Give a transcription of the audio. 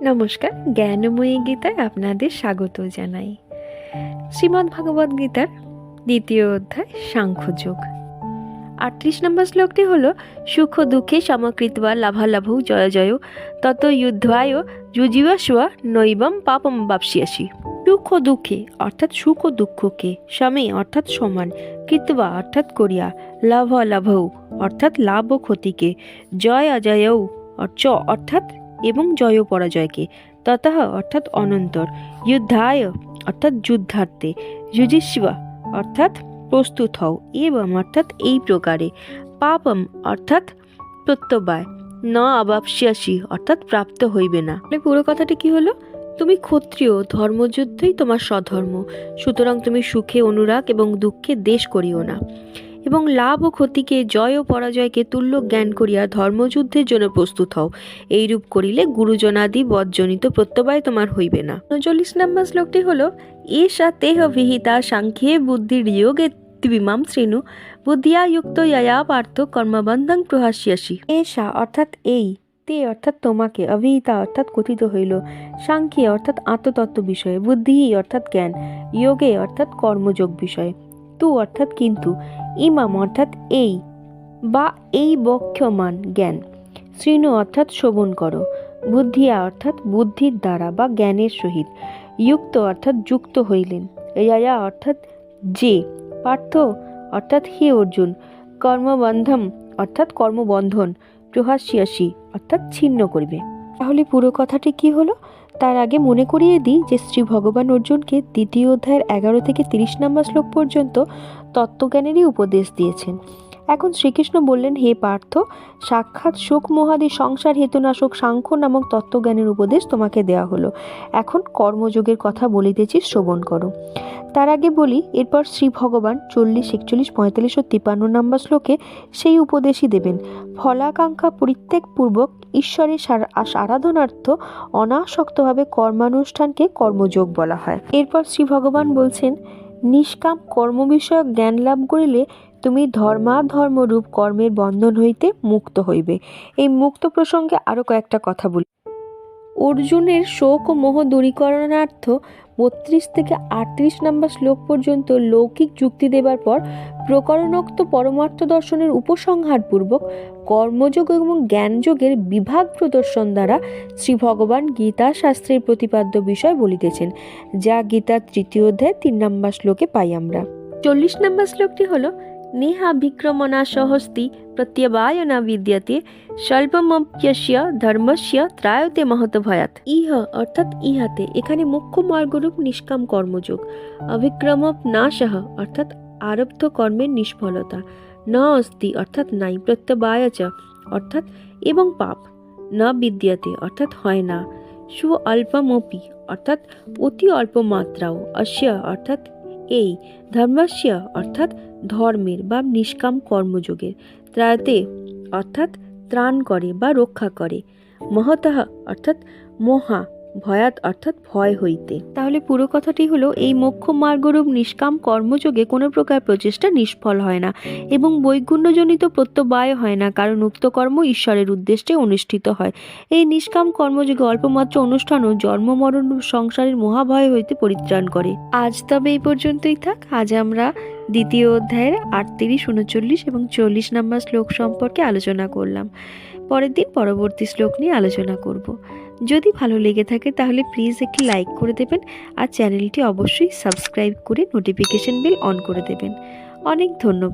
নমস্কার, জ্ঞানময়ী গীতায় আপনাদের স্বাগত জানাই। শ্রীমদ্ ভগবদ গীতার দ্বিতীয় অধ্যায় সাংখ্যযোগ। 38 নম্বর শ্লোকটি হলো সুখ দুঃখে সমকৃত্বা লাভালাভৌ জয় জয় তত যুদ্ধায় যুজিবাস্ব নৈবম পাপম বাপসিয়াসি। সুখ ও দুঃখে অর্থাৎ সুখ ও দুঃখকে, সমে অর্থাৎ সমান, কৃত্বা অর্থাৎ করিয়া, লাভালাভৌ অর্থাৎ লাভ ও ক্ষতিকে, জয় অজয়ৌ অর্থাৎ এবং জয় পরাজয়কে, ততঃ অর্থাৎ অনন্তর, যুদ্ধায় অর্থাৎ যুদ্ধার্থে, যুজিষ্বা অর্থাৎ প্রস্তুত হও, এবং অর্থাৎ এই প্রকারে, পাপম অর্থাৎ প্রত্যবায়, ন অবাপসিয়াসি অর্থাৎ প্রাপ্ত হইবে না। পুরো কথাটি কি হলো? তুমি ক্ষত্রিয়, ধর্মযুদ্ধই তোমার স্বধর্ম, সুতরাং তুমি সুখে অনুরাগ এবং দুঃখে দ্বেষ করিও না, এবং লাভ ও ক্ষতিকে, জয় ও পরাজয়কে তুল্য জ্ঞান করিয়া ধর্মযুদ্ধের জন্য প্রস্তুত হও। এইরূপ করিলে গুরুজনাদি বজ্জনিত প্রত্যবায় তোমার হইবে না। 39 নম্বর শ্লোকটি হলো এষা তেহ বিহিতা সাংখ্যে বুদ্ধির যোগে ত্রিমাম শ্রেণু বুদ্ধিয়া যুক্ত ইয়া পার্থ কর্মবন্ধং প্রহাস্যাসি। এষা অর্থাৎ এই, তে অর্থাৎ তোমাকে, অভিহিতা অর্থাৎ কথিত হইল, সাংখ্যে অর্থাৎ আত্মতত্ত্ব বিষয়ে, বুদ্ধি অর্থাৎ জ্ঞান, যোগে অর্থাৎ কর্মযোগ বিষয়ে, তু অর্থাৎ কিন্তু, ইমাম অর্থাৎ এই বা এই বক্ষ্যমান জ্ঞান, শৃণু অর্থাৎ শ্রবণ করো, বুদ্ধিয়া অর্থাৎ বুদ্ধির দ্বারা বা জ্ঞানের সহিত, যুক্ত অর্থাৎ যুক্ত হইলেন, ইয়া অর্থাৎ যে, পার্থ অর্থাৎ হে অর্জুন, কর্মবন্ধম অর্থাৎ কর্মবন্ধন, প্রহাস্যাসি অর্থাৎ ছিন্ন করবে। তাহলে পুরো কথাটি কি হলো? তার আগে মনে করিয়ে দিই যে শ্রী ভগবান অর্জুনকে দ্বিতীয় অধ্যায়ের 11 থেকে 30 নম্বর শ্লোক পর্যন্ত তত্ত্বজ্ঞানেরই উপদেশ দিয়েছেন। এখন শ্রীকৃষ্ণ বললেন, হে পার্থ, সাক্ষাৎ শোক মোহাদি সংসার হেতুনাশক সাংখ্য নামক তত্ত্বজ্ঞানের উপদেশ তোমাকে দেওয়া হলো। এখন কর্মযোগের কথা বলিতেছি, শ্রবণ করো। তার আগে বলি, এরপর শ্রী ভগবান 40, 41, 45 ও 53 নম্বর শ্লোকে সেই উপদেশই দেবেন। ফলাকাঙ্ক্ষা পরিত্যাগপূর্বক ঈশ্বরের আরাধনার্থ অনাসক্তভাবে কর্মানুষ্ঠানকে কর্মযোগ বলা হয়। এরপর শ্রী ভগবান বলছেন, নিষ্কাম কর্ম বিষয়ক জ্ঞান লাভ করিলে তুমি ধর্মাধর্মরূপ কর্মের বন্ধন হইতে মুক্ত হইবে। এই মুক্ত প্রসঙ্গে আরও কয়েকটা কথা বলি। অর্জুনের শোক ও মোহ দূরীকরণার্থ 32 থেকে 38 নম্বর শ্লোক পর্যন্ত লৌকিক যুক্তি দেবার পর প্রকরণোক্ত পরমার্থ দর্শনের উপসংহারপূর্বক কর্মযোগ এবং জ্ঞানযোগের বিভাগ প্রদর্শন দ্বারা শ্রী ভগবান গীতা শাস্ত্রের প্রতিপাদ্য বিষয় বলিতেছেন, যা গীতার 3য় অধ্যায় 3 নম্বর শ্লোকে পাই আমরা। 40 নম্বর শ্লোকটি হলো নেহা বিক্রমণা সহস্তি প্রত্যবায় না বিদ্যতে স্বল্পমপ্যস্য ধর্মস্য ত্রায়তে মহত ভয়াত। ইহ অর্থাৎ ইহাতে, এখানে মুখ্য মার্গরূপ নিষ্কাম কর্মযোগ, অবিক্রমপ নাশহ অর্থাৎ আরব্ধ কর্মের নিষ্ফলতা, ন অস্তি অর্থাৎ নাই, প্রত্যবায় চ অর্থাৎ এবং পাপ, ন বিদ্যতে অর্থাৎ হয় না, সু অল্পমপি অর্থাৎ অতি অল্প মাত্রাও, অস্য অর্থাৎ এই, ধর্মস্য অর্থাৎ ধর্মের বা নিষ্কাম কর্মযোগের, ত্রায়তে অর্থাৎ ত্রাণ করে বা রক্ষা করে, মহতঃ অর্থাৎ মহা, ভয়াত অর্থাৎ ভয় হইতে। তাহলে পুরো কথাটি হলো, এই মোক্ষ মার্গরূপ নিষ্কাম কর্মযোগে কোনো প্রকার প্রচেষ্টা নিষ্ফল হয় না এবং বৈগুণ্যজনিত প্রত্যবায় হয় না, কারণ উক্ত কর্ম ঈশ্বরের উদ্দেশ্যে অনুষ্ঠিত হয়। এই নিষ্কাম কর্মযোগে অল্পমাত্র অনুষ্ঠানও জন্ম মরণ সংসারের মহাভয় হইতে পরিত্রাণ করে। আজ তবে এই পর্যন্তই থাক। আজ আমরা দ্বিতীয় অধ্যায়ের 38, 39 এবং 40 নম্বর শ্লোক সম্পর্কে আলোচনা করলাম। পরের দিন পরবর্তী শ্লোক নিয়ে আলোচনা করব। যদি ভালো লেগে থাকে তাহলে প্লিজ একটি লাইক করে দেবেন, আর চ্যানেলটি অবশ্যই সাবস্ক্রাইব করে নোটিফিকেশন বেল অন করে দেবেন। অনেক ধন্যবাদ।